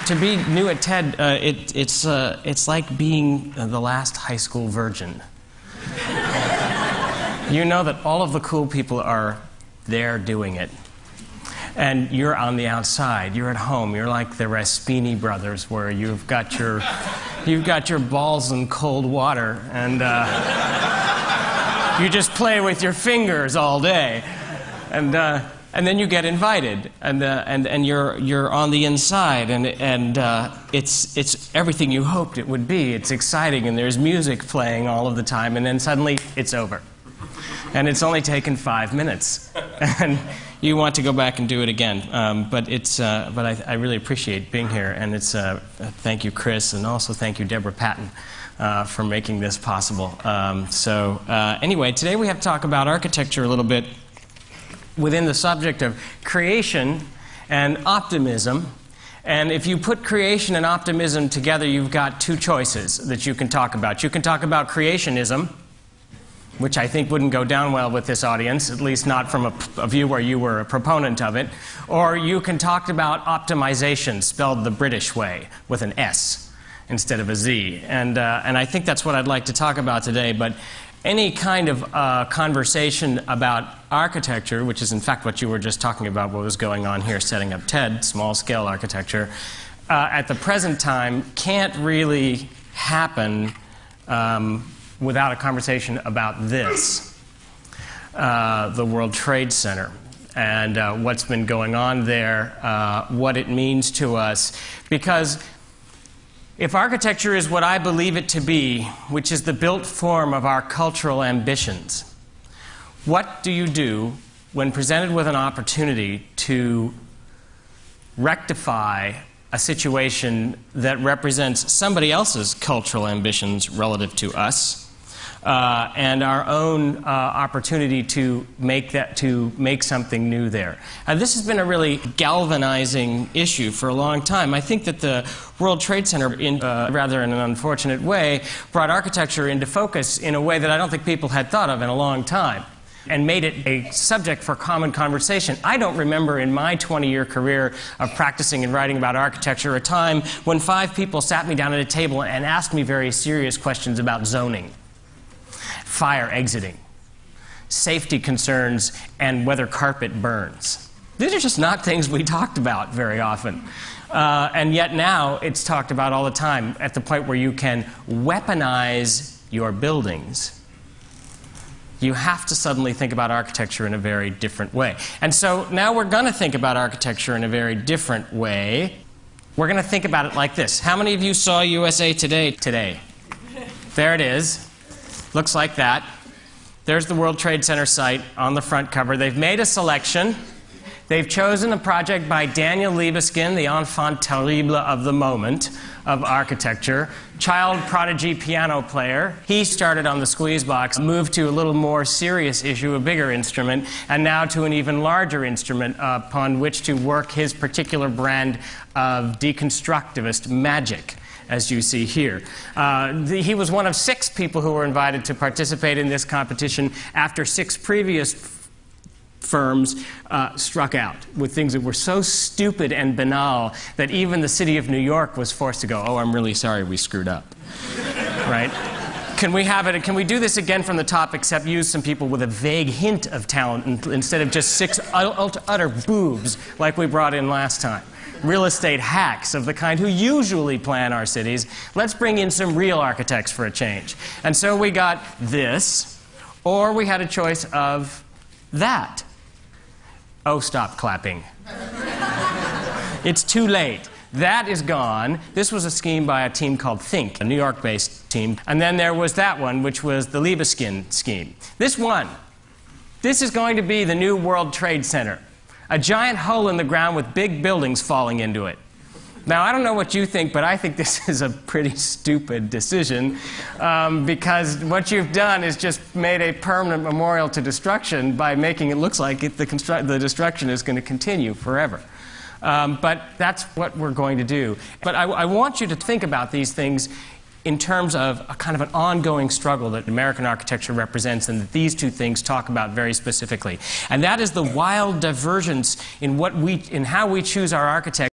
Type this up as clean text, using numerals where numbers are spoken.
To be new at TED, it's like being the last high school virgin. You know that all of the cool people are there doing it, and you're on the outside. You're at home. You're like the Raspini brothers, where you've got your balls in cold water, and you just play with your fingers all day, and then you get invited, and you're on the inside, and it's everything you hoped it would be. It's exciting, and there's music playing all of the time, and then suddenly it's over, and it's only taken 5 minutes, and you want to go back and do it again. But I really appreciate being here, and thank you, Chris, and also thank you, Deborah Patton, for making this possible. Anyway, today we have to talk about architecture a little bit, within the subject of creation and optimism. And if you put creation and optimism together, you've got two choices that you can talk about. You can talk about creationism, which I think wouldn't go down well with this audience, at least not from a view where you were a proponent of it. Or you can talk about optimization, spelled the British way, with an S instead of a Z. And I think that's what I'd like to talk about today. But any kind of conversation about architecture, which is in fact what you were just talking about, what was going on here setting up TED, small-scale architecture, at the present time can't really happen without a conversation about this, the World Trade Center, and what's been going on there, what it means to us. Because if architecture is what I believe it to be, which is the built form of our cultural ambitions, what do you do when presented with an opportunity to rectify a situation that represents somebody else's cultural ambitions relative to us, and our own opportunity to make something new there? And this has been a really galvanizing issue for a long time. I think that the World Trade Center, rather in an unfortunate way, brought architecture into focus in a way that I don't think people had thought of in a long time, and made it a subject for common conversation. I don't remember in my 20-year career of practicing and writing about architecture a time when 5 people sat me down at a table and asked me very serious questions about zoning, fire exiting, safety concerns, and whether carpet burns. These are just not things we talked about very often. And yet now it's talked about all the time, at the point where you can weaponize your buildings. You have to suddenly think about architecture in a very different way. And so now we're going to think about architecture in a very different way. We're going to think about it like this. How many of you saw USA Today today? There it is. Looks like that. There's the World Trade Center site on the front cover. They've made a selection. They've chosen a project by Daniel Libeskind, the enfant terrible of the moment of architecture, child prodigy piano player. He started on the squeeze box, moved to a little more serious issue, a bigger instrument, and now to an even larger instrument upon which to work his particular brand of deconstructivist magic, as you see here. He was one of 6 people who were invited to participate in this competition after 6 previous firms struck out with things that were so stupid and banal that even the city of New York was forced to go, "Oh, I'm really sorry, we screwed up." Right? Can we do this again from the top, except use some people with a vague hint of talent instead of just 6 utter boobs like we brought in last time? Real estate hacks of the kind who usually plan our cities. Let's bring in some real architects for a change. And so we got this, or we had a choice of that. Oh, stop clapping. It's too late. That is gone. This was a scheme by a team called Think, a New York-based team. And then there was that one, which was the Libeskind scheme. This one. This is going to be the new World Trade Center. A giant hole in the ground with big buildings falling into it. Now, I don't know what you think, but I think this is a pretty stupid decision, because what you've done is just made a permanent memorial to destruction by making it look like the destruction is going to continue forever. But that's what we're going to do. But I want you to think about these things in terms of a kind of an ongoing struggle that American architecture represents, and that these two things talk about very specifically. And that is the wild divergence in how we choose our architecture.